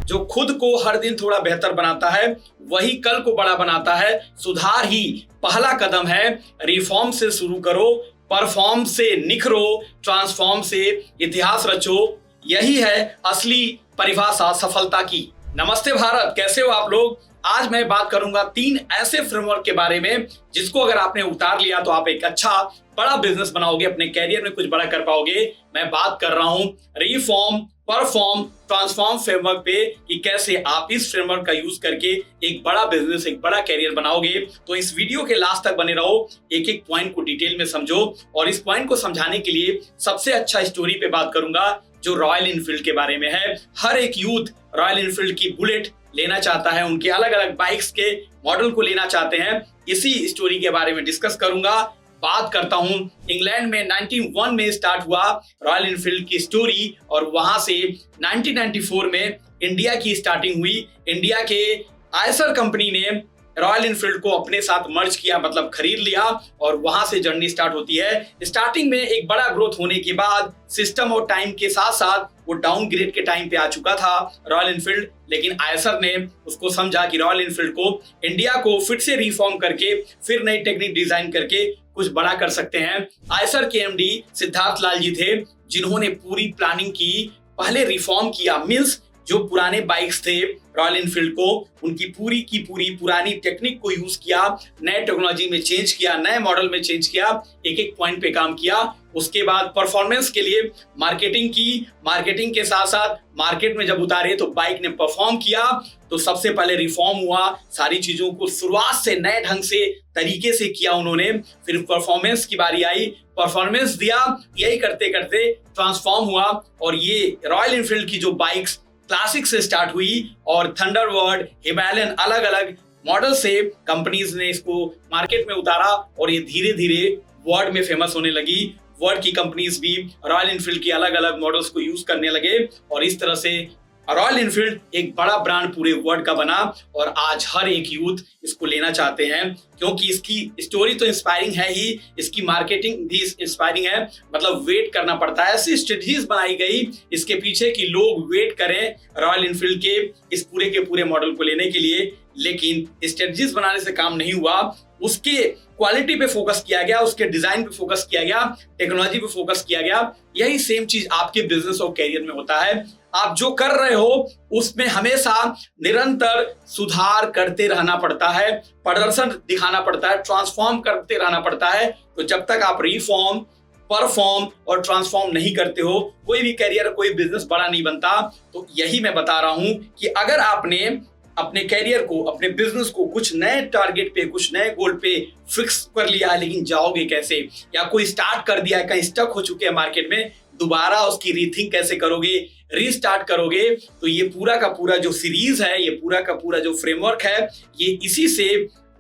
जो खुद को हर दिन थोड़ा बेहतर बनाता है वही कल को बड़ा बनाता है। सुधार ही पहला कदम है। रिफॉर्म से शुरू करो, परफॉर्म से निखरो, ट्रांसफॉर्म से इतिहास रचो। यही है असली परिभाषा सफलता की। नमस्ते भारत, कैसे हो आप लोग। आज मैं बात करूंगा 3 ऐसे फ्रेमवर्क के बारे में जिसको अगर आपने उतार लिया तो आप एक अच्छा बड़ा बिजनेस बनाओगे, अपने कैरियर में कुछ बड़ा कर पाओगे। मैं बात कर रहा हूं रिफॉर्म, परफॉर्म, ट्रांसफॉर्म फ्रेमवर्क पे कि कैसे आप इस फ्रेमवर्क का यूज करके एक बड़ा बिजनेस, एक बड़ा कैरियर बनाओगे। तो इस वीडियो के लास्ट तक बने रहो, एक एक पॉइंट को डिटेल में समझो। और इस पॉइंट को समझाने के लिए सबसे अच्छा स्टोरी पे बात करूंगा जो रॉयल इनफील्ड के बारे में है। हर एक यूथ रॉयल इनफील्ड की बुलेट लेना चाहता है, उनके अलग अलग बाइक्स के मॉडल को लेना चाहते हैं। इसी स्टोरी के बारे में डिस्कस करूंगा। बात करता हूं इंग्लैंड में 1901 में स्टार्ट हुआ रॉयल इनफील्ड की स्टोरी और वहां से 1994 में इंडिया की स्टार्टिंग हुई। इंडिया के आयसर कंपनी ने रॉयल इनफील्ड को अपने साथ मर्ज किया, मतलब खरीद लिया और वहां से जर्नी स्टार्ट होती है। स्टार्टिंग में एक बड़ा ग्रोथ होने के बाद सिस्टम और टाइम के साथ साथ वो डाउनग्रेड के टाइम पे आ चुका था रॉयल इनफील्ड, लेकिन आयसर ने उसको समझा कि रॉयल इनफील्ड को इंडिया को फिर से रिफॉर्म करके फिर नई टेक्निक डिजाइन करके कुछ बड़ा कर सकते हैं। आयसर के एमडी सिद्धार्थ लाल जी थे जिन्होंने पूरी प्लानिंग की, पहले रिफॉर्म किया, मींस जो पुराने बाइक्स थे रॉयल इनफील्ड को उनकी पूरी की पूरी पुरानी टेक्निक को यूज किया, नए टेक्नोलॉजी में चेंज किया, नए मॉडल में चेंज किया, एक एक पॉइंट पे काम किया। उसके बाद परफॉर्मेंस के लिए मार्केटिंग की, मार्केटिंग के साथ साथ मार्केट में जब उतारे तो बाइक ने परफॉर्म किया। तो सबसे पहले रिफॉर्म हुआ, सारी चीजों को शुरुआत से नए ढंग से तरीके से किया उन्होंने। फिर परफॉर्मेंस की बारी आई, परफॉर्मेंस दिया, यही करते करते ट्रांसफॉर्म हुआ और ये रॉयल इनफील्ड की जो बाइक्स क्लासिक से स्टार्ट हुई और थंडरबर्ड, हिमालयन, अलग अलग मॉडल से कंपनीज ने इसको मार्केट में उतारा और ये धीरे धीरे वर्ल्ड में फेमस होने लगी। वर्ल्ड की कंपनीज भी रॉयल इनफील्ड की अलग अलग मॉडल्स को यूज करने लगे और इस तरह से रॉयल इनफील्ड एक बड़ा ब्रांड पूरे वर्ल्ड का बना और आज हर एक यूथ इसको लेना चाहते हैं क्योंकि इसकी स्टोरी तो इंस्पायरिंग है ही, इसकी मार्केटिंग भी इंस्पायरिंग है। मतलब वेट करना पड़ता है, ऐसी स्ट्रेटजीज बनाई गई इसके पीछे कि लोग वेट करें रॉयल इनफील्ड के इस पूरे के पूरे मॉडल को लेने के लिए। लेकिन स्ट्रेटजीज बनाने से काम नहीं हुआ, उसके क्वालिटी पे फोकस किया गया, उसके डिजाइन पे फोकस किया गया, टेक्नोलॉजी पे फोकस किया गया। यही सेम चीज आपके बिजनेस और कैरियर में होता है। आप जो कर रहे हो उसमें हमेशा निरंतर सुधार करते रहना पड़ता है, प्रदर्शन दिखाना पड़ता है, ट्रांसफॉर्म करते रहना पड़ता है। तो जब तक आप रिफॉर्म, परफॉर्म और ट्रांसफॉर्म नहीं करते हो कोई भी कैरियर, कोई बिजनेस बड़ा नहीं बनता। तो यही मैं बता रहा हूं कि अगर आपने अपने कैरियर को, अपने बिजनेस को कुछ नए टारगेट पे, कुछ नए गोल पे फिक्स कर लिया है, लेकिन जाओगे कैसे, या कोई स्टार्ट कर दिया है, कहीं स्टक हो चुके हैं मार्केट में, दोबारा उसकी रीथिंक कैसे करोगे, रीस्टार्ट करोगे। तो ये पूरा का पूरा जो सीरीज है, ये पूरा का पूरा जो फ्रेमवर्क है, ये इसी से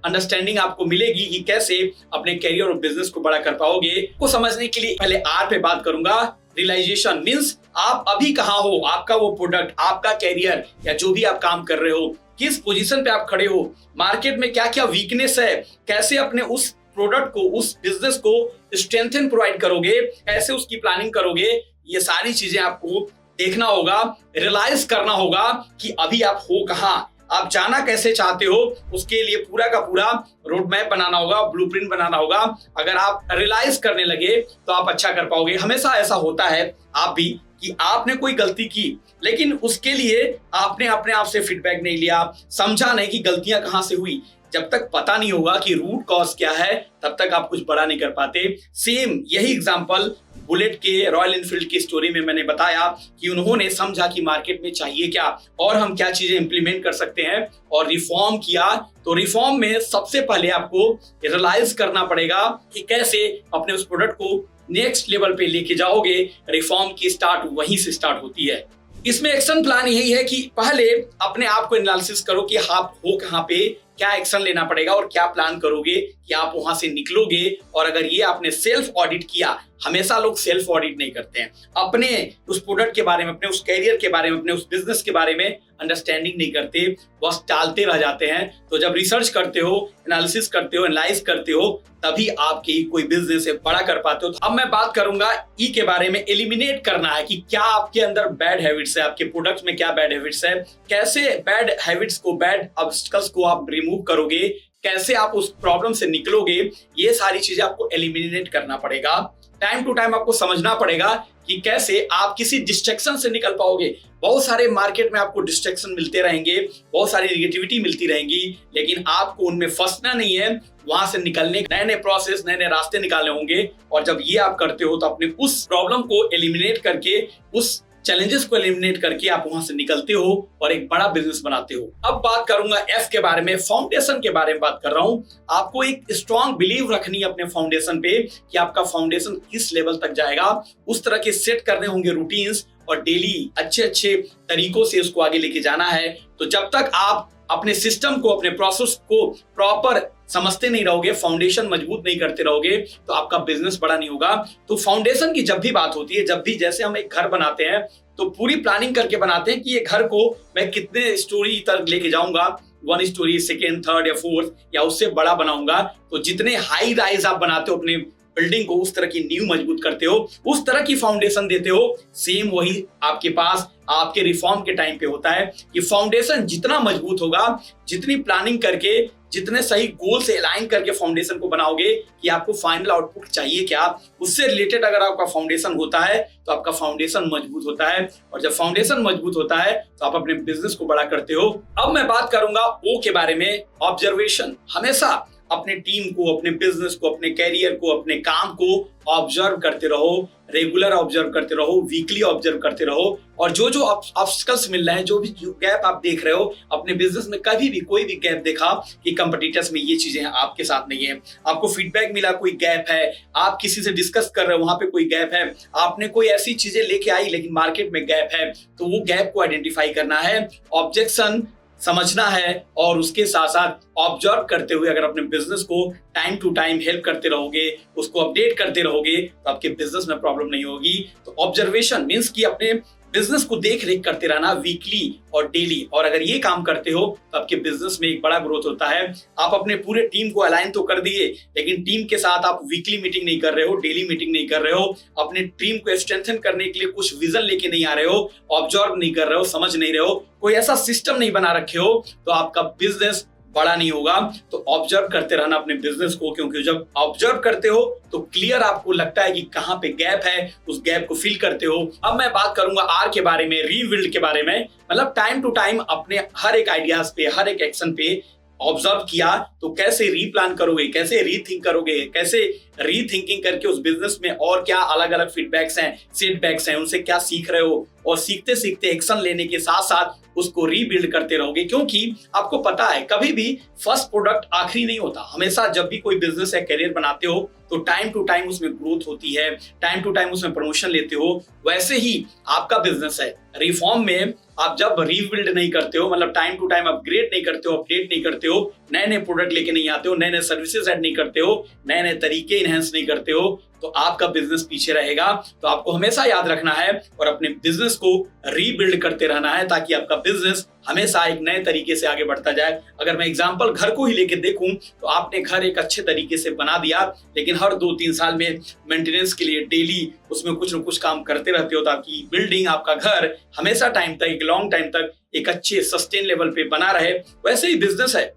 अंडरस्टैंडिंग आपको मिलेगी कि कैसे अपने कैरियर और बिजनेस को बड़ा कर पाओगे। को समझने के लिए पहले आर पे बात करूंगा। रियलाइजेशन मींस आप अभी कहां हो, आपका वो प्रोडक्ट, आपका कैरियर या जो भी आप काम कर रहे हो, किस पोजीशन पे आप खड़े हो, मार्केट में क्या क्या वीकनेस है, कैसे अपने उस प्रोडक्ट को, उस बिजनेस को स्ट्रेंथन प्रोवाइड करोगे, कैसे उसकी प्लानिंग करोगे। ये सारी चीजें आपको देखना होगा, रियलाइज करना होगा कि अभी आप हो कहां, आप जाना कैसे चाहते हो। उसके लिए पूरा का पूरा रोड मैप बनाना होगा, ब्लूप्रिंट बनाना होगा। अगर आप रियलाइज करने लगे तो आप अच्छा कर पाओगे। हमेशा ऐसा होता है आप भी कि आपने कोई गलती की लेकिन उसके लिए आपने अपने आप से फीडबैक नहीं लिया, समझा नहीं कि गलतियां कहां से हुई। जब तक पता नहीं होगा कि रूट कॉज क्या है तब तक आप कुछ बड़ा नहीं कर पाते। सेम यही एग्जांपल बुलेट के, रॉयल इनफील्ड की स्टोरी में मैंने बताया कि उन्होंने समझा कि मार्केट में चाहिए क्या और हम क्या चीजें इंप्लीमेंट कर सकते हैं और रिफॉर्म किया। तो रिफॉर्म में सबसे पहले आपको रियलाइज करना पड़ेगा कि कैसे अपने उस प्रोडक्ट को नेक्स्ट लेवल पे लेके जाओगे। रिफॉर्म की स्टार्ट वहीं से स्टार्ट होती है। इसमें एक्शन प्लान यही है कि पहले अपने आप को एनालिसिस करो कि आप हो कहां पे, क्या एक्शन लेना पड़ेगा और क्या प्लान करोगे कि आप वहां से निकलोगे। और अगर ये आपने सेल्फ ऑडिट किया, हमेशा लोग सेल्फ ऑडिट नहीं करते हैं, अपने उस प्रोडक्ट के बारे में, अपने उस कैरियर के बारे में, अपने उस बिजनेस के बारे में अंडरस्टैंडिंग नहीं करते, बस टालते रह जाते हैं। तो जब रिसर्च करते हो, एनालिसिस करते हो, एनालाइज करते हो, तभी आपकी कोई बिजनेस है बड़ा कर पाते हो। अब मैं बात करूंगा ई के बारे में। एलिमिनेट करना है कि क्या आपके अंदर बैड हैबिट्स है, आपके प्रोडक्ट में क्या बैड हैबिट्स है, कैसे बैड हैबिट्स को, बैड ऑब्स्टिकल्स को आप रिमूव करोगे, कैसे आप उस प्रॉब्लम से निकलोगे, ये सारी चीजें आपको एलिमिनेट करना पड़ेगा। टाइम टू टाइम आपको समझना पड़ेगा कि कैसे आप किसी डिस्ट्रैक्शन से निकल पाओगे। बहुत सारे मार्केट में आपको डिस्ट्रैक्शन मिलते रहेंगे, बहुत सारी नेगेटिविटी मिलती रहेंगी, लेकिन आपको उनमें फंसना नहीं है, वहां से निकलने नए नए प्रोसेस, नए नए रास्ते निकालने होंगे। और जब ये आप करते हो तो अपने उस प्रॉब्लम को एलिमिनेट करके, उस चैलेंजेस को एलिमिनेट करके आप वहां से निकलते हो और एक बड़ा बिजनेस बनाते हो। अब बात करूंगा एफ के बारे में, फाउंडेशन के बारे में बात कर रहा हूं। आपको एक स्ट्रॉन्ग बिलीव रखनी है अपने फाउंडेशन पे कि आपका फाउंडेशन किस लेवल तक जाएगा। उस तरह के सेट करने होंगे रूटीन्स और डेली अच्छे अच्छे तरीकों से उसको आगे लेके जाना है। तो जब तक आप अपने सिस्टम को, अपने प्रोसेस को प्रॉपर समझते नहीं रहोगे, फाउंडेशन मजबूत नहीं करते रहोगे, तो आपका बिजनेस बड़ा नहीं होगा। तो फाउंडेशन की जब भी बात होती है, जब भी जैसे हम एक घर बनाते हैं तो पूरी प्लानिंग करके बनाते हैं कि ये घर को मैं कितने स्टोरी तक लेके जाऊंगा, 1 स्टोरी, सेकेंड, थर्ड या फोर्थ या उससे बड़ा बनाऊंगा। तो जितने हाई राइज आप बनाते हो अपने बिल्डिंग को, उस तरह की नींव मजबूत करते हो, उस तरह की फाउंडेशन देते हो। सेम वही आपके पास आपके रिफॉर्म के टाइम पे होता है कि फाउंडेशन जितना मजबूत होगा, जितनी प्लानिंग करके, जितने सही गोल से अलाइन करके फाउंडेशन को बनाओगे कि आपको फाइनल आउटपुट चाहिए क्या, उससे रिलेटेड अगर आपका फाउंडेशन होता है तो आपका फाउंडेशन मजबूत होता है। और जब फाउंडेशन मजबूत होता है तो आप अपने बिजनेस को बड़ा करते हो। अब मैं बात करूंगा ओ के बारे में, ऑब्जर्वेशन। हमेशा अपने टीम को, अपने बिजनेस को, अपने कैरियर को, अपने काम को ऑब्जर्व करते रहो, रेगुलर ऑब्जर्व करते रहो, वीकली ऑब्जर्व करते रहो। और जो जो ऑब्स्टिकल्स मिल रहे हैं, जो भी गैप आप देख रहे हो अपने बिजनेस में, कभी भी कोई भी गैप देखा कि कंपटीटर्स में ये चीजें हैं, आपके साथ नहीं है, आपको फीडबैक मिला कोई गैप है, आप किसी से डिस्कस कर रहे हो वहां पे कोई गैप है, आपने कोई ऐसी चीजें लेके आई लेकिन मार्केट में गैप है, तो वो गैप को आइडेंटिफाई करना है, ऑब्जेक्शन समझना है और उसके साथ साथ ऑब्जर्व करते हुए अगर अपने बिजनेस को टाइम टू टाइम हेल्प करते रहोगे, उसको अपडेट करते रहोगे, तो आपके बिजनेस में प्रॉब्लम नहीं होगी। तो ऑब्जर्वेशन मींस कि अपने बिजनेस को देख रेख करते रहना वीकली और डेली। और अगर ये काम करते हो तो आपके बिजनेस में एक बड़ा ग्रोथ होता है। आप अपने पूरे टीम को अलाइन तो कर दिए, लेकिन टीम के साथ आप वीकली मीटिंग नहीं कर रहे हो, डेली मीटिंग नहीं कर रहे हो, अपने टीम को स्ट्रेंथन करने के लिए कुछ विजन लेके नहीं आ रहे हो, ऑब्जर्व नहीं कर रहे हो, समझ नहीं रहे हो, कोई ऐसा सिस्टम नहीं बना रखे हो, तो आपका बिजनेस बड़ा नहीं होगा। तो ऑब्जर्व करते रहना अपने बिजनेस को, क्योंकि जब ऑब्जर्व करते हो तो क्लियर आपको लगता है कि कहां पे गैप है, उस गैप को फिल करते हो। अब मैं बात करूंगा आर के बारे में, रीबिल्ड के बारे में। मतलब टाइम टू टाइम अपने हर एक आइडियाज पे, हर एक एक्शन पे ऑब्जर्व किया तो कैसे रीप्लान करोगे, कैसे रीथिंक करोगे, कैसे रीथिंकिंग करके उस बिजनेस में और क्या अलग अलग फीडबैक्स हैं, सेटबैक्स हैं, उनसे क्या सीख रहे हो, और सीखते सीखते एक्शन लेने के साथ साथ उसको रीबिल्ड करते रहोगे। क्योंकि आपको पता है कभी भी फर्स्ट प्रोडक्ट आखिरी नहीं होता। हमेशा जब भी कोई बिजनेस या करियर बनाते हो तो टाइम टू टाइम उसमें ग्रोथ होती है, टाइम टू टाइम उसमें प्रमोशन लेते हो। वैसे ही आपका बिजनेस है, रिफॉर्म में आप जब रीबिल्ड नहीं करते हो, मतलब टाइम टू टाइम अपग्रेड नहीं करते हो, अपडेट नहीं करते हो, नए नए प्रोडक्ट लेके नहीं आते हो, नए नए सर्विसेज ऐड नहीं करते हो, नए नए तरीके इनहेंस नहीं करते हो, तो आपका बिजनेस पीछे रहेगा। तो आपको हमेशा याद रखना है और अपने बिजनेस को रीबिल्ड करते रहना है, ताकि आपका बिजनेस हमेशा एक नए तरीके से आगे बढ़ता जाए। अगर मैं एग्जांपल घर को ही लेके देखूं तो आपने घर एक अच्छे तरीके से बना दिया, लेकिन हर 2-3 साल में मेंटेनेंस के लिए डेली उसमें कुछ न कुछ काम करते रहते हो, ताकि बिल्डिंग, आपका घर हमेशा टाइम तक, एक लॉन्ग टाइम तक एक अच्छे सस्टेन लेवल पे बना रहे। वैसे ही बिजनेस है,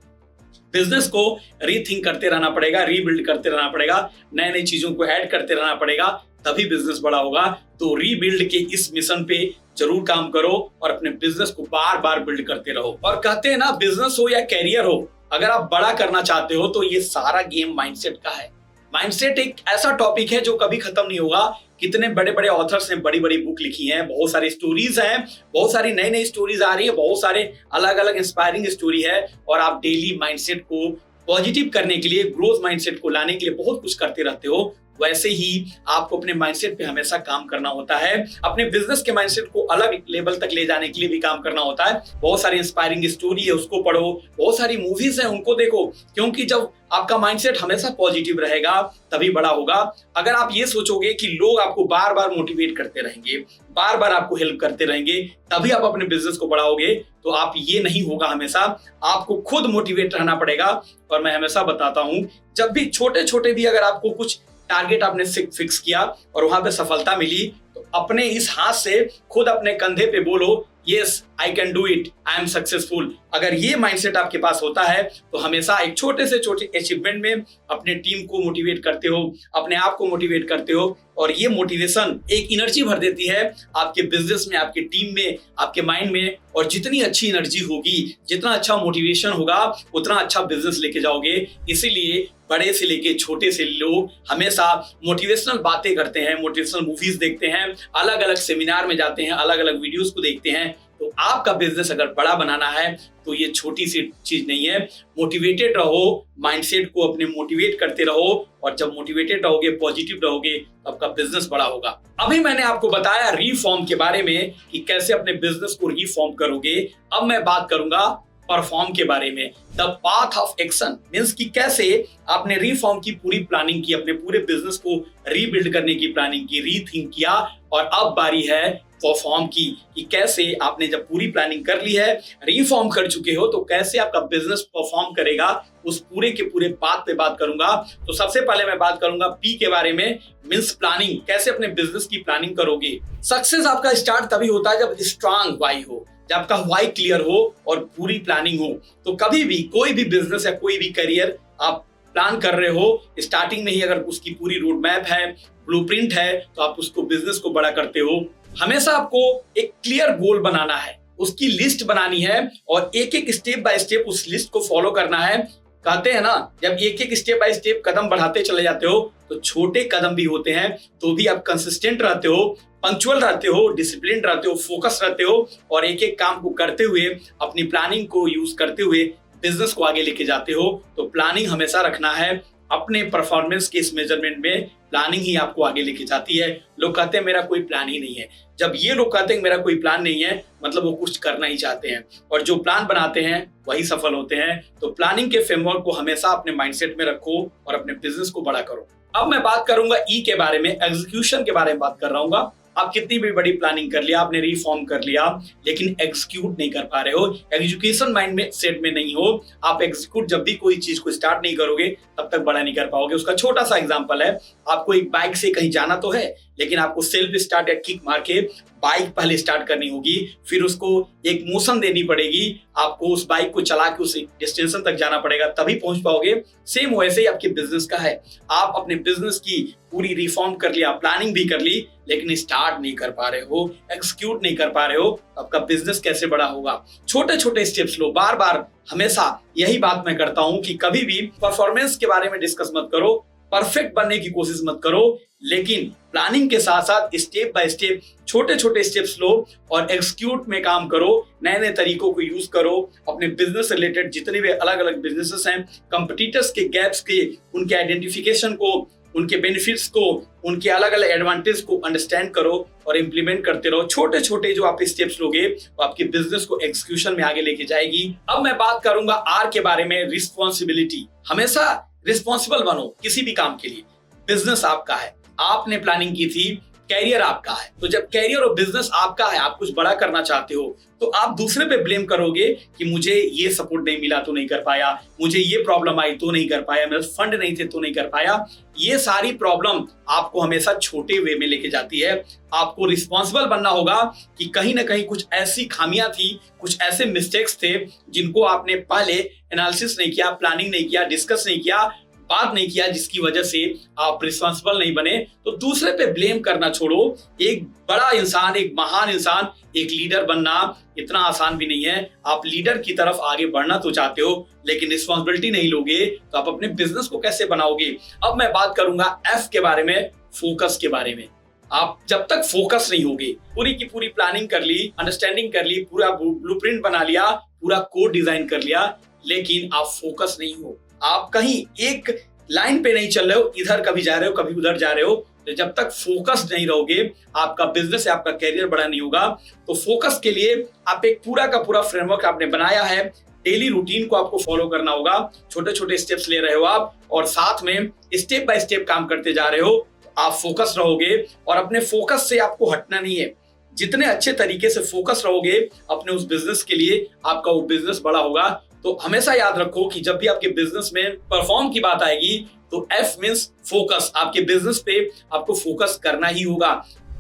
बिजनेस को रीथिंक करते रहना पड़ेगा, रीबिल्ड करते रहना पड़ेगा, नए नई चीजों को ऐड करते रहना पड़ेगा, तभी बिजनेस बड़ा होगा। तो रीबिल्ड के इस मिशन पे जरूर काम करो और अपने बिजनेस को बार बार बिल्ड करते रहो। और कहते हैं ना, बिजनेस हो या कैरियर हो, अगर आप बड़ा करना चाहते हो तो ये सारा गेम माइंडसेट का है। माइंडसेट एक ऐसा टॉपिक है जो कभी खत्म नहीं होगा। कितने बड़े बड़े ऑथर्स ने बड़ी बड़ी बुक लिखी हैं, बहुत सारी स्टोरीज हैं, बहुत सारी नई नई स्टोरीज आ रही है, बहुत सारे अलग अलग इंस्पायरिंग स्टोरी है। और आप डेली माइंडसेट को पॉजिटिव करने के लिए, ग्रोथ माइंडसेट को लाने के लिए बहुत कुछ करते रहते हो। वैसे ही आपको अपने माइंडसेट पे हमेशा काम करना होता है। अपने बिजनेस के माइंडसेट को अलग लेवल तक ले जाने के लिए भी काम करना होता है। बहुत सारी इंस्पायरिंग स्टोरी है, उसको पढ़ो, बहुत सारी मूवीज हैं, उनको देखो, क्योंकि जब आपका माइंडसेट हमेशा पॉजिटिव रहेगा तभी बड़ा होगा। अगर आप ये सोचोगे कि लोग आपको बार बार मोटिवेट करते रहेंगे, बार बार आपको हेल्प करते रहेंगे, तभी आप अपने बिजनेस को बढ़ाओगे, तो आप ये नहीं होगा। हमेशा आपको खुद मोटिवेट रहना पड़ेगा। और मैं हमेशा बताता हूं, जब भी छोटे छोटे भी अगर आपको कुछ टारगेट आपने फिक्स किया और वहां पे सफलता मिली, तो अपने इस हाथ से खुद अपने कंधे पे बोलो, yes I can do it, I am successful. अगर ये माइंडसेट आपके पास होता है तो हमेशा एक छोटे से छोटे अचीवमेंट में अपने टीम को मोटिवेट करते हो, अपने आप को मोटिवेट करते हो, और ये मोटिवेशन एक एनर्जी भर देती है आपके बिजनेस में, आपके टीम में, आपके माइंड में। और जितनी अच्छी एनर्जी होगी, जितना अच्छा मोटिवेशन होगा, उतना अच्छा बिजनेस लेके जाओगे। इसीलिए बड़े से लेके छोटे से लोग हमेशा मोटिवेशनल बातें करते हैं, मोटिवेशनल मूवीज देखते हैं, अलग अलग सेमिनार में जाते हैं, अलग अलग वीडियोस को देखते हैं। तो आपका बिजनेस अगर बड़ा बनाना है तो ये छोटी सी चीज नहीं है। मोटिवेटेड रहो, माइंडसेट को अपने मोटिवेट करते रहो, और जब मोटिवेटेड रहोगे, पॉजिटिव रहोगे, तो आपका बिजनेस बड़ा होगा। अभी मैंने आपको बताया रीफॉर्म के बारे में कि कैसे अपने बिजनेस को रीफॉर्म करोगे। अब मैं बात करूंगा परफॉर्म के बारे में। The path of action means कि कैसे आपने रीफॉर्म की पूरी प्लानिंग की, अपने पूरे बिजनेस को रीबिल्ड करने की प्लानिंग की, रीथिंक किया, और अब बारी है परफॉर्म की, कि कैसे आपने जब पूरी प्लानिंग कर ली है, रीफॉर्म कर चुके हो, तो कैसे आपका बिजनेस परफॉर्म करेगा, उस पूरे के पूरे बात पे बात करूंगा। तो सबसे पहले मैं बात करूंगा पी के बारे में, मीन्स प्लानिंग। कैसे अपने बिजनेस की प्लानिंग करोगे। सक्सेस आपका स्टार्ट तभी होता है जब स्ट्रांग वाई हो, जब आपका वाई क्लियर हो और पूरी प्लानिंग हो। तो कभी भी कोई भी बिजनेस या कोई भी करियर आप प्लान कर रहे हो, स्टार्टिंग में ही अगर उसकी पूरी रोड मैप है, ब्लूप्रिंट है, तो आप उसको बिजनेस को बड़ा करते हो। हमेशा आपको एक क्लियर गोल बनाना है, उसकी लिस्ट बनानी है, और एक एक स्टेप बाय स्टेप उस लिस्ट को फॉलो करना है। कहते हैं ना, जब एक एक स्टेप बाय स्टेप कदम बढ़ाते चले जाते हो तो छोटे कदम भी होते हैं, तो भी आप कंसिस्टेंट रहते हो, पंक्चुअल रहते हो, डिसिप्लिन रहते हो, फोकस रहते हो, और एक एक काम को करते हुए, अपनी प्लानिंग को यूज करते हुए बिजनेस को आगे लेके जाते हो। तो प्लानिंग हमेशा रखना है। अपने परफॉर्मेंस के इस मेजरमेंट में प्लानिंग ही आपको आगे लेके जाती है। लोग कहते हैं मेरा कोई प्लान ही नहीं है। जब ये लोग कहते हैं मेरा कोई प्लान नहीं है, मतलब वो कुछ करना ही चाहते हैं, और जो प्लान बनाते हैं वही सफल होते हैं। तो प्लानिंग के फ्रेमवर्क को हमेशा अपने माइंडसेट में रखो और अपने बिजनेस को बड़ा करो। अब मैं बात करूंगा ई के बारे में, एग्जीक्यूशन के बारे में बात कर रहा हूँ। आप कितनी भी बड़ी प्लानिंग कर लिया, आपने रिफॉर्म कर लिया, लेकिन एग्जीक्यूट नहीं कर पा रहे हो, एजुकेशन माइंड में सेट में नहीं हो, आप एग्जीक्यूट जब भी कोई चीज को स्टार्ट नहीं करोगे तब तक बड़ा नहीं कर पाओगे। उसका छोटा सा एग्जांपल है, आपको एक बाइक से कहीं जाना तो है, लेकिन आपको सेल्फ स्टार्ट या किक मार के बाइक पहले स्टार्ट करनी होगी, फिर उसको एक मोशन देनी पड़ेगी, आपको उस बाइक को चला के उस डेस्टिनेशन तक जाना पड़ेगा, तभी पहुंच पाओगे। सेम वैसे ही आपके बिजनेस का है। आप अपने बिजनेस की पूरी रिफॉर्म कर लिया, प्लानिंग भी कर ली, लेकिन स्टार्ट नहीं कर पा रहे हो, एग्जीक्यूट नहीं कर पा रहे हो, आपका बिजनेस कैसे बड़ा होगा। छोटे छोटे स्टेप्स लो, बार बार हमेशा यही बात मैं करता हूं कि कभी भी परफॉर्मेंस के बारे में डिस्कस मत करो, परफेक्ट बनने की कोशिश मत करो, लेकिन प्लानिंग के साथ साथ स्टेप बाय स्टेप छोटे छोटे स्टेप्स लो और एग्जीक्यूट में काम करो। नए नए तरीकों को यूज करो। अपने बिजनेस से रिलेटेड जितने भी अलग अलग बिजनेसेस हैं, कंपटीटर्स के गैप्स के, उनके आइडेंटिफिकेशन को, उनके बेनिफिट्स को, उनके अलग अलग एडवांटेज को अंडरस्टैंड करो और इंप्लीमेंट करते रहो। छोटे छोटे जो आप स्टेप्स लोगे वो आपके बिजनेस को एग्जीक्यूशन में आगे लेके जाएगी। अब मैं बात करूंगा आर के बारे में, रिस्पॉन्सिबिलिटी। हमेशा रिस्पॉन्सिबल बनो किसी भी काम के लिए। बिजनेस आपका है, आपने प्लानिंग की थी, कैरियर आपका है, तो जब कैरियर और बिजनेस आपका है, आप कुछ बड़ा करना चाहते हो, तो आप दूसरे पे ब्लेम करोगे कि मुझे ये सपोर्ट नहीं मिला तो नहीं कर पाया, मुझे ये प्रॉब्लम आई तो नहीं कर पाया, मेरे फंड नहीं थे तो नहीं कर पाया। ये सारी प्रॉब्लम आपको हमेशा छोटे वे में लेके जाती है। आपको रिस्पॉन्सिबल बनना होगा कि कहीं ना कहीं कुछ ऐसी खामियां थी, कुछ ऐसे मिस्टेक्स थे जिनको आपने पहले एनालिसिस नहीं किया, प्लानिंग नहीं किया, डिस्कस नहीं किया, बात नहीं किया, जिसकी वजह से आप रिस्पॉन्सिबल नहीं बने। तो दूसरे पे ब्लेम करना छोड़ो। एक बड़ा इंसान, एक महान इंसान, एक लीडर बनना इतना आसान भी नहीं है। आप लीडर की तरफ आगे बढ़ना तो चाहते हो, लेकिन रिस्पॉन्सिबिलिटी नहीं लोगे तो आप अपने बिजनेस को कैसे बनाओगे। अब मैं बात करूंगा एफ के बारे में, फोकस के बारे में। आप जब तक फोकस नहीं होगे, पूरी की पूरी प्लानिंग कर ली, अंडरस्टैंडिंग कर ली, पूरा ब्लूप्रिंट बना लिया, पूरा कोड डिजाइन कर लिया, लेकिन आप फोकस नहीं हो, आप कहीं एक लाइन पे नहीं चल रहे हो, इधर कभी जा रहे हो कभी उधर जा रहे हो, तो जब तक फोकस नहीं रहोगे आपका बिजनेस या आपका कैरियर बड़ा नहीं होगा। तो फोकस के लिए आप एक पूरा का पूरा फ्रेमवर्क आपने बनाया है, डेली रूटीन को आपको फॉलो करना होगा, छोटे छोटे स्टेप्स ले रहे हो आप और साथ में स्टेप बाय स्टेप काम करते जा रहे हो, आप फोकस रहोगे और अपने फोकस से आपको हटना नहीं है। जितने अच्छे तरीके से फोकस रहोगे अपने उस बिजनेस के लिए, आपका वो बिजनेस बड़ा होगा। तो हमेशा याद रखो कि जब भी आपके बिजनेस में परफॉर्म की बात आएगी तो F मींस फोकस, आपके बिजनेस पे आपको फोकस करना ही होगा।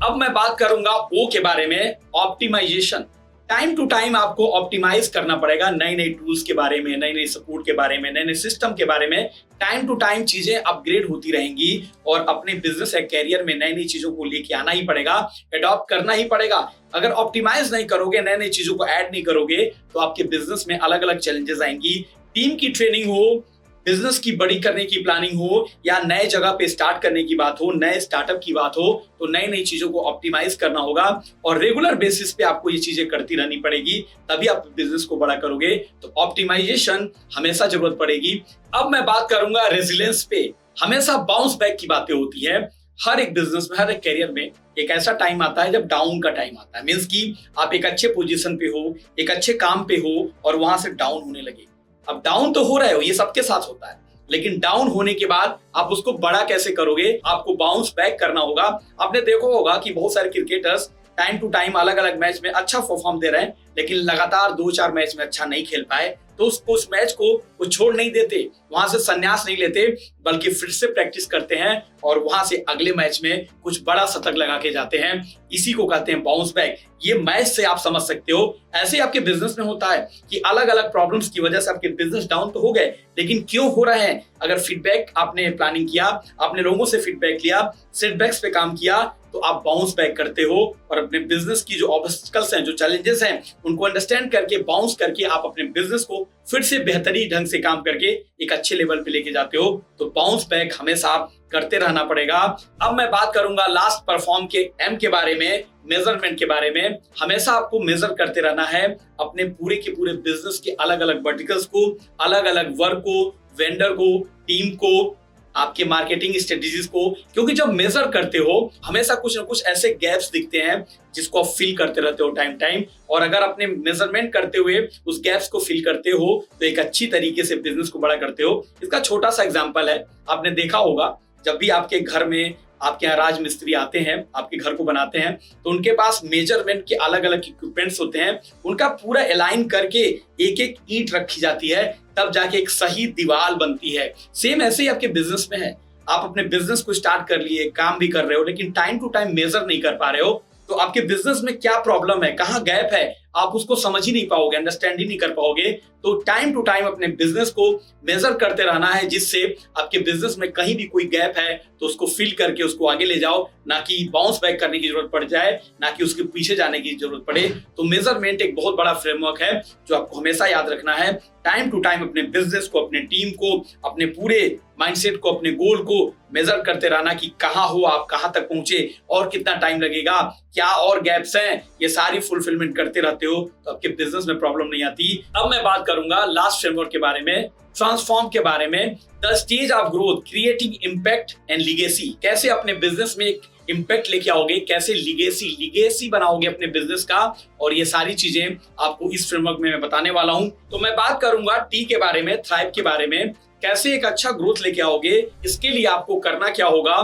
अब मैं बात करूंगा O के बारे में, ऑप्टिमाइजेशन। टाइम टू टाइम आपको ऑप्टिमाइज करना पड़ेगा, नई नई टूल्स के बारे में, नई नई सपोर्ट के बारे में, नए नए सिस्टम के बारे में। टाइम टू टाइम चीजें अपग्रेड होती रहेंगी और अपने बिजनेस या कैरियर में नई नई चीजों को लेके आना ही पड़ेगा, अडॉप्ट करना ही पड़ेगा। अगर ऑप्टिमाइज नहीं करोगे, नई नई चीजों को ऐड नहीं करोगे तो आपके बिजनेस में अलग अलग चैलेंजेस आएंगी। टीम की ट्रेनिंग हो, बिजनेस की बड़ी करने की प्लानिंग हो या नए जगह पे स्टार्ट करने की बात हो, नए स्टार्टअप की बात हो, तो नई नई चीजों को ऑप्टिमाइज करना होगा और रेगुलर बेसिस पे आपको ये चीजें करती रहनी पड़ेगी, तभी आप बिजनेस को बड़ा करोगे। तो ऑप्टिमाइजेशन हमेशा जरूरत पड़ेगी। अब मैं बात करूंगा रेजिलियंस पे। हमेशा बाउंस बैक की बातें होती है हर एक बिजनेस में, हर एक कैरियर में। एक ऐसा टाइम आता है जब डाउन का टाइम आता है, मींस कि आप एक अच्छे पोजीशन पे हो, एक अच्छे काम पे हो और वहां से डाउन होने लगे। अब डाउन तो हो रहे हो, ये सबके साथ होता है, लेकिन डाउन होने के बाद आप उसको बड़ा कैसे करोगे, आपको बाउंस बैक करना होगा। आपने देखा होगा कि बहुत सारे क्रिकेटर्स टाइम टू टाइम अलग अलग मैच में अच्छा परफॉर्म दे रहे हैं, लेकिन लगातार 2-4 मैच में अच्छा नहीं खेल पाए, तो उस मैच को वो छोड़ नहीं देते, वहां से संन्यास नहीं लेते, बल्कि फिर से प्रैक्टिस करते हैं और वहां से अगले मैच में कुछ बड़ा शतक लगा के जाते हैं। इसी को कहते हैं बाउंस बैक। ये मैच से आप समझ सकते हो। ऐसे आपके बिजनेस में होता है कि अलग अलग प्रॉब्लम्स की वजह से आपके बिजनेस डाउन तो हो गए, लेकिन क्यों हो रहे हैं? अगर फीडबैक आपने प्लानिंग किया, आपने लोगों से फीडबैक लिया, सेटबैक्स पे काम किया, तो आप बाउंस बैक करते हो और अपने बिजनेस की जो ऑब्स्टिकल्स हैं, जो चैलेंजेस हैं, उनको अंडरस्टैंड करके बाउंस करके आप अपने बिजनेस को फिर से बेहतरीन ढंग से काम करके एक अच्छे लेवल पे लेके जाते हो। तो बाउंस बैक हमेशा करते रहना पड़ेगा। अब मैं बात करूंगा लास्ट परफॉर्म के M के बारे में, मेजरमेंट के बारे में। हमेशा आपको मेजर करते रहना है अपने पूरे के पूरे बिजनेस के अलग अलग वर्टिकल्स को, अलग अलग वर्क को, वेंडर को, टीम को, आपके मार्केटिंग स्ट्रेटेजीज को, क्योंकि जब मेजर करते हो हमेशा कुछ ना कुछ ऐसे गैप्स दिखते हैं जिसको आप फिल करते रहते हो टाइम टाइम। और अगर अपने मेजरमेंट करते हुए उस गैप्स को फिल करते हो तो एक अच्छी तरीके से बिजनेस को बड़ा करते हो। इसका छोटा सा एग्जांपल है, आपने देखा होगा जब भी आपके घर में आपके यहाँ राजमिस्त्री आते हैं, आपके घर को बनाते हैं, तो उनके पास मेजरमेंट के अलग अलग इक्विपमेंट्स होते हैं, उनका पूरा अलाइन करके एक एक ईंट रखी जाती है, तब जाके एक सही दीवार बनती है। सेम ऐसे ही आपके बिजनेस में है। आप अपने बिजनेस को स्टार्ट कर लिए, काम भी कर रहे हो, लेकिन टाइम टू टाइम मेजर नहीं कर पा रहे हो, तो आपके बिजनेस में क्या प्रॉब्लम है, कहाँ गैप है, आप उसको समझ ही नहीं पाओगे, अंडरस्टैंड ही नहीं कर पाओगे। तो टाइम टू टाइम अपने बिजनेस को मेजर करते रहना है, जिससे आपके बिजनेस में कहीं भी कोई गैप है तो उसको फिल करके उसको आगे ले जाओ, ना कि बाउंस बैक करने की जरूरत पड़ जाए, ना कि उसके पीछे जाने की जरूरत पड़े। तो मेजरमेंट एक बहुत बड़ा फ्रेमवर्क है जो आपको हमेशा याद रखना है। टाइम टू टाइम अपने बिजनेस को, अपने टीम को, अपने पूरे माइंडसेट को, अपने गोल को मेजर करते रहना कि कहाँ हो आप, कहाँ तक पहुंचे और कितना टाइम लगेगा, क्या और गैप्स हैं, ये सारी फुलफिलमेंट करते रहते हो तो आपके बिजनेस में प्रॉब्लम नहीं आती। अब मैं बात करूंगा लास्ट फ्रेमवर्क के बारे में, ट्रांसफॉर्म के बारे में। The stage of growth, creating impact and legacy. कैसे अपने बिजनेस में एक इम्पैक्ट लेके आओगे, कैसे लीगेसी बनाओगे अपने बिजनेस का, और ये सारी चीजें आपको इस फ्रेमवर्क में मैं बताने वाला हूं। तो मैं बात करूंगा टी के बारे में, थ्राइव के बारे में, कैसे एक अच्छा ग्रोथ लेके आओगे। इसके लिए आपको करना क्या होगा,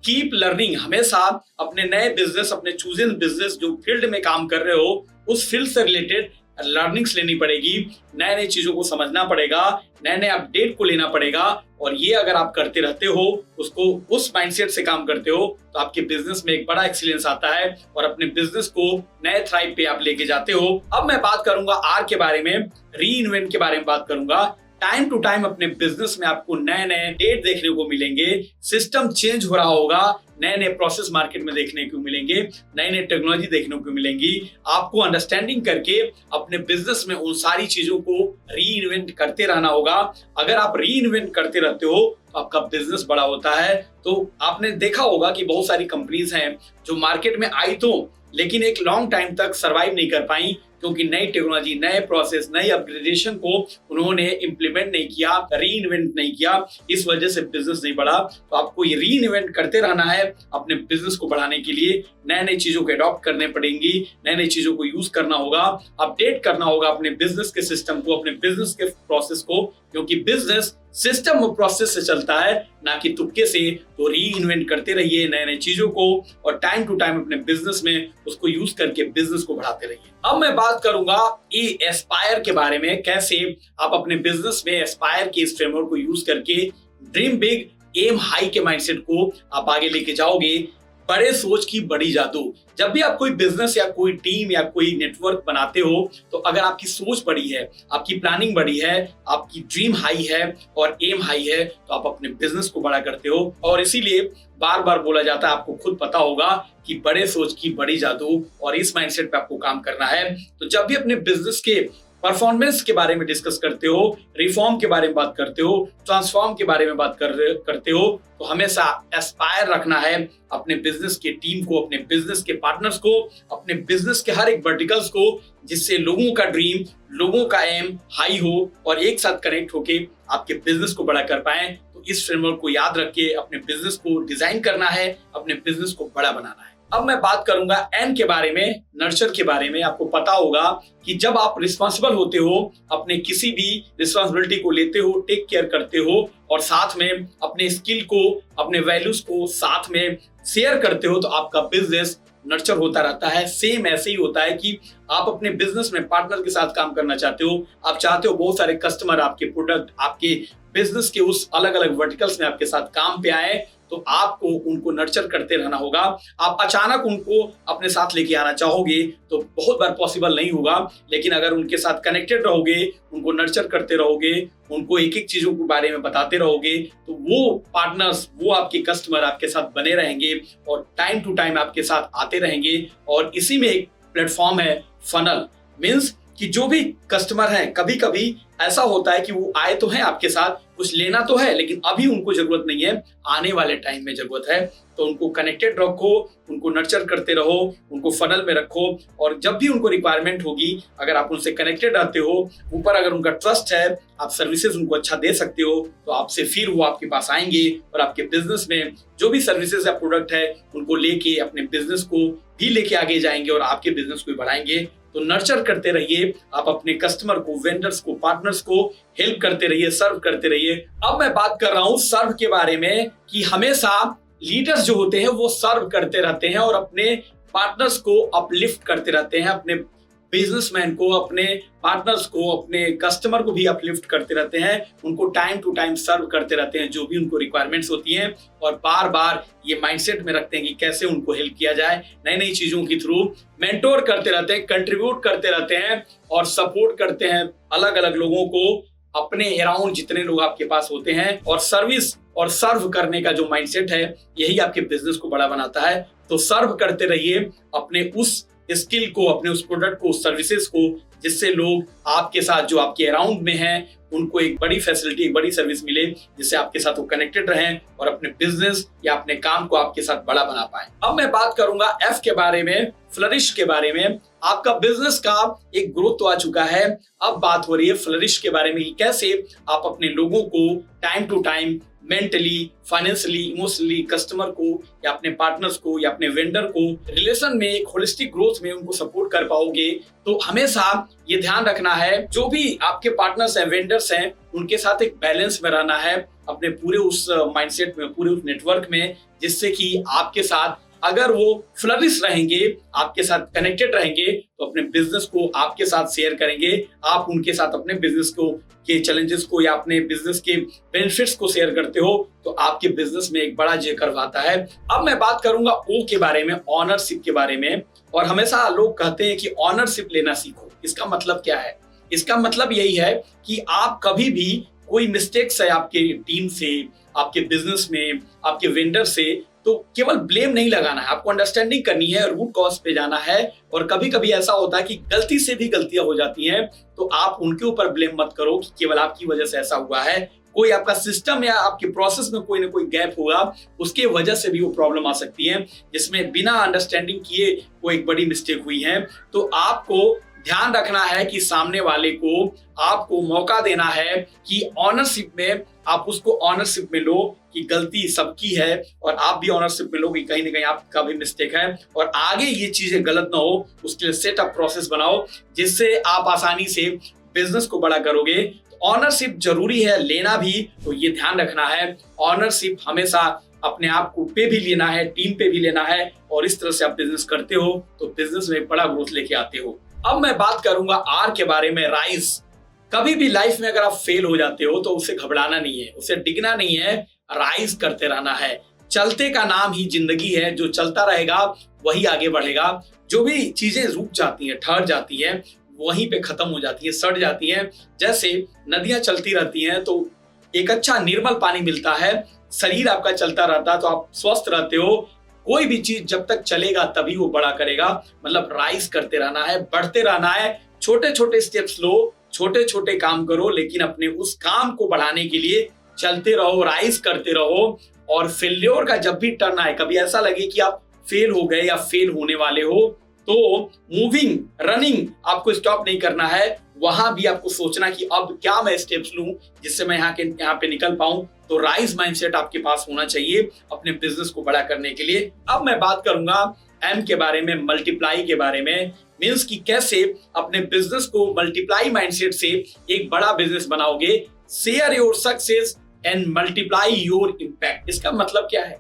कीप लर्निंग। हमेशा अपने नए बिजनेस, अपने चूजन बिजनेस जो फील्ड में काम कर रहे हो, उस फील्ड से रिलेटेड लर्निंग्स लेनी पड़ेगी, नए नए चीजों को समझना पड़ेगा, नए नए अपडेट को लेना पड़ेगा। और ये अगर आप करते रहते हो, उसको उस माइंडसेट से काम करते हो, तो आपके बिजनेस में एक बड़ा एक्सीलेंस आता है और अपने बिजनेस को नए थ्राइव पे आप लेके जाते हो। अब मैं बात करूंगा आर के बारे में, री इन्वेंट के बारे में बात करूंगा। टाइम टू टाइम अपने बिजनेस में आपको नए नए डेट देखने को मिलेंगे, सिस्टम चेंज हो रहा होगा, नए नए प्रोसेस मार्केट में देखने को मिलेंगे, नई नई टेक्नोलॉजी देखने को मिलेंगी। आपको अंडरस्टैंडिंग करके अपने बिजनेस में उन सारी चीजों को री इन्वेंट करते रहना होगा। अगर आप री इन्वेंट करते रहते हो तो आपका बिजनेस बड़ा होता है। तो आपने देखा होगा कि बहुत सारी कंपनीज हैं जो मार्केट में आई तो, लेकिन एक लॉन्ग टाइम तक सरवाइव नहीं कर पाई, क्योंकि नई टेक्नोलॉजी, नए प्रोसेस, नई अपग्रेडेशन को उन्होंने इंप्लीमेंट नहीं किया, री इन्वेंट नहीं किया, इस वजह से बिजनेस नहीं बढ़ा। तो आपको ये री इन्वेंट करते रहना है अपने बिजनेस को बढ़ाने के लिए। नए नई चीजों को अडॉप्ट करने पड़ेंगी, नए नई चीजों को यूज करना होगा, अपडेट करना होगा अपने बिजनेस के सिस्टम को, अपने बिजनेस के प्रोसेस को, क्योंकि बिजनेस सिस्टम और प्रोसेस से चलता है, ना कि तुक्के से। तो री इन्वेंट करते रहिए नए नए चीजों को और टाइम टू टाइम अपने बिजनेस में उसको यूज करके बिजनेस को बढ़ाते रहिए। अब मैं बात करूंगा ये एस्पायर के बारे में, कैसे आप अपने बिजनेस में एस्पायर के इस फ्रेमवर्क को यूज करके ड्रीम बिग एम हाई के माइंडसेट को आप आगे लेके जाओगे। बड़े सोच की बड़ी जादू। जब भी आप कोई बिजनेस या कोई टीम या कोई नेटवर्क बनाते हो, तो अगर आपकी सोच बड़ी है, आपकी प्लानिंग बड़ी है, आपकी ड्रीम हाई है और एम हाई है, तो आप अपने बिजनेस को बड़ा करते हो। और इसीलिए बार बार बोला जाता है, आपको खुद पता होगा कि बड़े सोच की बड़ी जादू, और इस माइंडसेट पे आपको काम करना है। तो जब भी अपने बिजनेस के परफॉर्मेंस के बारे में डिस्कस करते हो, रिफॉर्म के बारे में बात करते हो, ट्रांसफॉर्म के बारे में बात करते हो, तो हमेशा एस्पायर रखना है अपने बिजनेस के टीम को, अपने बिजनेस के पार्टनर्स को, अपने बिजनेस के हर एक वर्टिकल्स को, जिससे लोगों का ड्रीम, लोगों का एम हाई हो और एक साथ कनेक्ट होके आपके बिजनेस को बड़ा कर पाए। तो इस फ्रेमवर्क को याद रख के अपने बिजनेस को डिजाइन करना है, अपने बिजनेस को बड़ा बनाना है। अब मैं बात करूंगा एन के बारे में, नर्चर के बारे में। आपको पता होगा कि जब आप रिस्पॉन्सिबल होते हो, अपने किसी भी रिस्पॉन्सिबिलिटी को लेते हो, टेक केयर करते हो और साथ में अपने स्किल को, अपने वैल्यूज को साथ में शेयर करते हो, तो आपका बिजनेस नर्चर होता रहता है। सेम ऐसे ही होता है कि आप अपने बिजनेस में पार्टनर के साथ काम करना चाहते हो, आप चाहते हो बहुत सारे कस्टमर आपके प्रोडक्ट, आपके बिजनेस के उस अलग अलग वर्टिकल्स में आपके साथ काम पे आए, तो आपको उनको नर्चर करते रहना होगा। आप अचानक उनको अपने साथ लेके आना चाहोगे तो बहुत बार पॉसिबल नहीं होगा, लेकिन अगर उनके साथ कनेक्टेड रहोगे, उनको नर्चर करते रहोगे, उनको एक एक चीजों के बारे में बताते रहोगे, तो वो पार्टनर्स, वो आपके कस्टमर आपके साथ बने रहेंगे और टाइम टू टाइम आपके साथ आते रहेंगे। और इसी में एक प्लेटफॉर्म है फनल, मीन्स कि जो भी कस्टमर हैं, कभी कभी ऐसा होता है कि वो आए तो हैं आपके साथ, कुछ लेना तो है, लेकिन अभी उनको जरूरत नहीं है, आने वाले टाइम में जरूरत है। तो उनको कनेक्टेड रखो, उनको नर्चर करते रहो, उनको फनल में रखो, और जब भी उनको रिक्वायरमेंट होगी, अगर आप उनसे कनेक्टेड रहते हो, ऊपर अगर उनका ट्रस्ट है, आप सर्विसेज उनको अच्छा दे सकते हो, तो आपसे फिर वो आपके पास आएंगे और आपके बिजनेस में जो भी सर्विसेज या प्रोडक्ट है उनको लेके अपने बिजनेस को भी लेके आगे जाएंगे और आपके बिजनेस को बढ़ाएंगे। तो नर्चर करते रहिए, आप अपने कस्टमर को, वेंडर्स को, पार्टनर्स को हेल्प करते रहिए, सर्व करते रहिए। अब मैं बात कर रहा हूं सर्व के बारे में, कि हमेशा लीडर्स जो होते हैं वो सर्व करते रहते हैं और अपने पार्टनर्स को अपलिफ्ट करते रहते हैं, अपने बिजनेसमैन को, अपने पार्टनर्स को, अपने कस्टमर को भी अपलिफ्ट करते रहते हैं, उनको टाइम टू टाइम सर्व करते रहते हैं जो भी उनको रिक्वायरमेंट्स होती हैं, और बार बार ये माइंडसेट में रखते हैं कि कैसे उनको हेल्प किया जाए। नई नई चीजों के थ्रू मेंटोर करते रहते हैं, कंट्रीब्यूट करते रहते हैं और सपोर्ट करते हैं अलग अलग लोगों को, अपने अराउंड जितने लोग आपके पास होते हैं। और सर्विस और सर्व करने का जो माइंडसेट है, यही आपके बिजनेस को बड़ा बनाता है। तो सर्व करते रहिए अपने उस स्किल को, अपने उस प्रोडक्ट को, उस सर्विसेज को, जिससे लोग आपके साथ, जो आपके अराउंड में हैं, उनको एक बड़ी फैसिलिटी, एक बड़ी सर्विस मिले, जिससे आपके साथ वो कनेक्टेड रहें और अपने बिजनेस या अपने काम को आपके साथ बड़ा बना पाए। अब मैं बात करूंगा एफ के बारे में, फ्लरिश के बारे में। आपका बिजनेस का एक ग्रोथ तो आ चुका है, अब बात हो रही है फ्लरिश के बारे में कि कैसे आप अपने लोगों को time to time mentally, financially, emotionally, customer को या अपने पार्टनर्स को या अपने वेंडर को रिलेशन में, एक होलिस्टिक ग्रोथ में उनको सपोर्ट कर पाओगे। तो हमेशा ये ध्यान रखना है, जो भी आपके पार्टनर्स हैं, वेंडर्स हैं, उनके साथ एक बैलेंस में रहना है अपने पूरे उस माइंडसेट में, पूरे उस नेटवर्क में, जिससे कि आपके साथ अगर वो फ्लरिश रहेंगे, आपके साथ कनेक्टेड रहेंगे, तो अपने बिजनेस को आपके साथ शेयर करेंगे, आप उनके साथ अपने बिजनेस को के चैलेंजेस को या अपने बिजनेस के बेनिफिट्स को शेयर करते हो, तो आपके बिजनेस में एक बड़ा जे कर्व आता है। अब मैं बात करूंगा ओ के बारे में, ऑनरशिप के बारे में। और हमेशा लोग कहते हैं कि ऑनरशिप लेना सीखो। इसका मतलब क्या है? इसका मतलब यही है कि आप कभी भी कोई मिस्टेक्स है आपके टीम से, आपके बिजनेस में, आपके वेंडर से, तो केवल ब्लेम नहीं लगाना है, आपको अंडरस्टैंडिंग करनी है, रूट कॉज पे जाना है। और कभी कभी ऐसा होता है कि गलती से भी गलतियां हो जाती हैं, तो आप उनके ऊपर ब्लेम मत करो कि केवल आपकी वजह से ऐसा हुआ है। कोई आपका सिस्टम या आपके प्रोसेस में कोई ना कोई गैप होगा, उसके वजह से भी वो प्रॉब्लम आ सकती है, जिसमें बिना अंडरस्टैंडिंग किए वो एक बड़ी मिस्टेक हुई है। तो आपको ध्यान रखना है कि सामने वाले को आपको मौका देना है कि ऑनरशिप में आप उसको ऑनरशिप में लो कि गलती सबकी है, और आप भी ऑनरशिप में लो कि कहीं ना कहीं आपका भी मिस्टेक है और आगे ये चीजें गलत ना हो। उसके लिए सेटअप प्रोसेस बनाओ जिससे आप आसानी से बिजनेस को बड़ा करोगे। ऑनरशिप जरूरी है लेना भी, तो ये ध्यान रखना है ऑनरशिप हमेशा अपने आप को पे भी लेना है, टीम पे भी लेना है, और इस तरह से आप बिजनेस करते हो तो बिजनेस में बड़ा ग्रोथ लेके आते हो। अब मैं बात करूंगा आर के बारे में, राइज। कभी भी लाइफ में अगर आप फेल हो जाते हो तो उसे घबराना नहीं है, उसे डिगना नहीं है, राइज करते रहना है। चलते का नाम ही जिंदगी है, जो चलता रहेगा वही आगे बढ़ेगा। जो भी चीजें रुक जाती हैं, ठहर जाती हैं, वहीं पे खत्म हो जाती है, सड़ जाती हैं। जैसे नदियां चलती रहती हैं तो एक अच्छा निर्मल पानी मिलता है, शरीर आपका चलता रहता है तो आप स्वस्थ रहते हो। कोई भी चीज जब तक चलेगा तभी वो बड़ा करेगा, मतलब राइज करते रहना है, बढ़ते रहना है। छोटे छोटे स्टेप्स लो, छोटे छोटे काम करो, लेकिन अपने उस काम को बढ़ाने के लिए चलते रहो, राइज करते रहो। और फेल्योर का जब भी टर्न आए, कभी ऐसा लगे कि आप फेल हो गए या फेल होने वाले हो, तो मूविंग, रनिंग आपको स्टॉप नहीं करना है। वहां भी आपको सोचना कि अब क्या मैं स्टेप्स लूं जिससे मैं यहाँ पे निकल पाऊं। तो राइज माइंडसेट आपके पास होना चाहिए अपने बिजनेस को बड़ा करने के लिए। अब मैं बात करूंगा एम के बारे में, मल्टीप्लाई के बारे में। मींस कि कैसे अपने बिजनेस को मल्टीप्लाई माइंडसेट से एक बड़ा बिजनेस बनाओगे। Share your success and multiply your impact. इसका मतलब क्या है?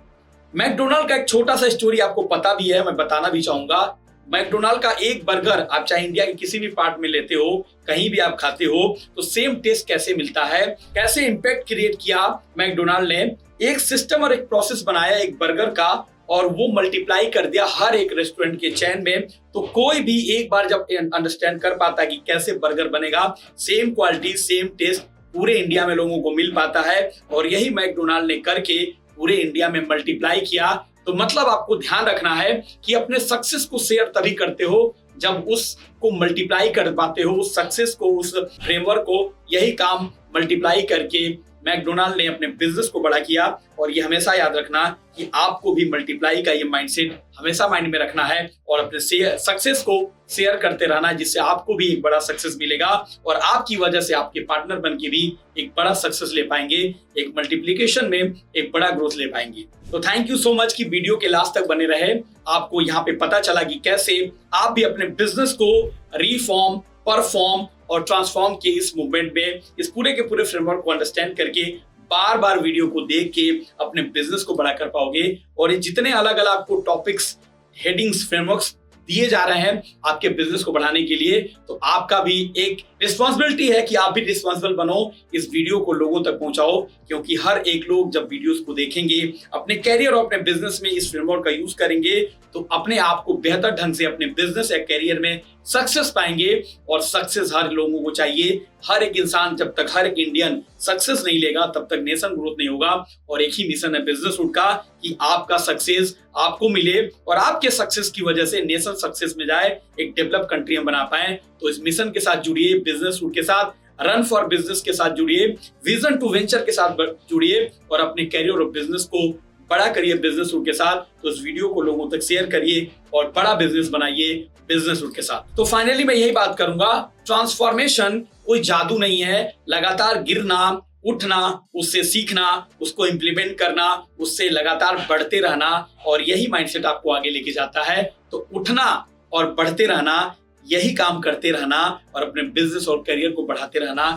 मैकडोनाल्ड का एक छोटा सा स्टोरी आपको पता भी है, मैं बताना भी चाहूंगा। मैकडोनाल्ड का एक बर्गर आप चाहे इंडिया के किसी भी पार्ट में लेते हो, कहीं भी आप खाते हो, तो सेम टेस्ट कैसे मिलता है, कैसे इम्पैक्ट क्रिएट किया मैकडोनाल्ड ने। एक सिस्टम और एक प्रोसेस बनाया एक बर्गर का, और वो मल्टीप्लाई कर दिया हर एक रेस्टोरेंट के चेन में। तो कोई भी एक बार जब अंडरस्टैंड कर पाता कि कैसे बर्गर बनेगा, सेम क्वालिटी सेम टेस्ट पूरे इंडिया में लोगों को मिल पाता है। और यही मैकडोनाल्ड ने करके पूरे इंडिया में मल्टीप्लाई किया। तो मतलब आपको ध्यान रखना है कि अपने सक्सेस को शेयर तभी करते हो जब उसको मल्टीप्लाई कर पाते हो, उस सक्सेस को, उस फ्रेमवर्क को। यही काम मल्टीप्लाई करके मैकडोनाल्ड ने अपने बिजनेस को बड़ा किया। और ये हमेशा याद रखना कि आपको भी मल्टीप्लाई का ये माइंडसेट हमेशा माइंड में रखना है और अपने सक्सेस को शेयर करते रहना, जिससे आपको भी एक बड़ा सक्सेस मिलेगा और आपकी वजह से आपके पार्टनर बन के भी एक बड़ा सक्सेस ले पाएंगे, एक मल्टीप्लिकेशन में एक बड़ा ग्रोथ ले पाएंगे। तो थैंक यू सो मच कि वीडियो के लास्ट तक बने रहे। आपको यहाँ पे पता चला कि कैसे आप भी अपने बिजनेस को रिफॉर्म, परफॉर्म और ट्रांसफॉर्म के इस मूवमेंट में, इस पूरे के पूरे फ्रेमवर्क को अंडरस्टैंड करके बार बार वीडियो को देख के अपने बिजनेस को बड़ा कर पाओगे। और ये जितने अलग अलग आपको टॉपिक्स, हेडिंग्स, फ्रेमवर्क्स दिए जा रहे हैं आपके बिजनेस को बढ़ाने के लिए, तो आपका भी एक रिस्पॉन्सिबिलिटी है कि आप भी रिस्पॉन्सिबल बनो, इस वीडियो को लोगों तक पहुंचाओ। क्योंकि हर एक लोग जब वीडियोस को देखेंगे, अपने कैरियर और अपने बिजनेस में इस फ्रेमवर्क का यूज करेंगे, तो अपने आप को बेहतर ढंग से अपने बिजनेस या कैरियर में सक्सेस पाएंगे। और सक्सेस हर लोगों को चाहिए। हर एक इंसान, जब तक हर एक इंडियन सक्सेस नहीं लेगा तब तक नेशन ग्रोथ नहीं होगा। और एक ही मिशन है बिजनेस रूट का कि आपका सक्सेस आपको मिले और आपके सक्सेस की वजह से नेशन सक्सेस में जाए, एक डेवलप कंट्री हम बना पाए। तो इस मिशन के साथ जुड़िए, बिजनेस रूट के साथ, रन फॉर बिजनेस के साथ जुड़िए, विजन टू वेंचर के साथ जुड़िए और अपने कैरियर और बिजनेस को बड़ा करिए बिजनेस रूट के साथ। तो इस वीडियो को लोगों तक शेयर करिए और बड़ा बिजनेस बनाइए बिजनेस रूट के साथ। तो फाइनली मैं यही बात करूंगा, ट्रांसफॉर्मेशन कोई जादू नहीं है। लगातार गिरना, उठना, उससे सीखना, उसको इंप्लीमेंट करना, उससे लगातार बढ़ते रहना, और यही माइंडसेट आपको आगे लेके जाता है। तो उठना और बढ़ते रहना, यही काम करते रहना और अपने बिजनेस और करियर को बढ़ाते रहना।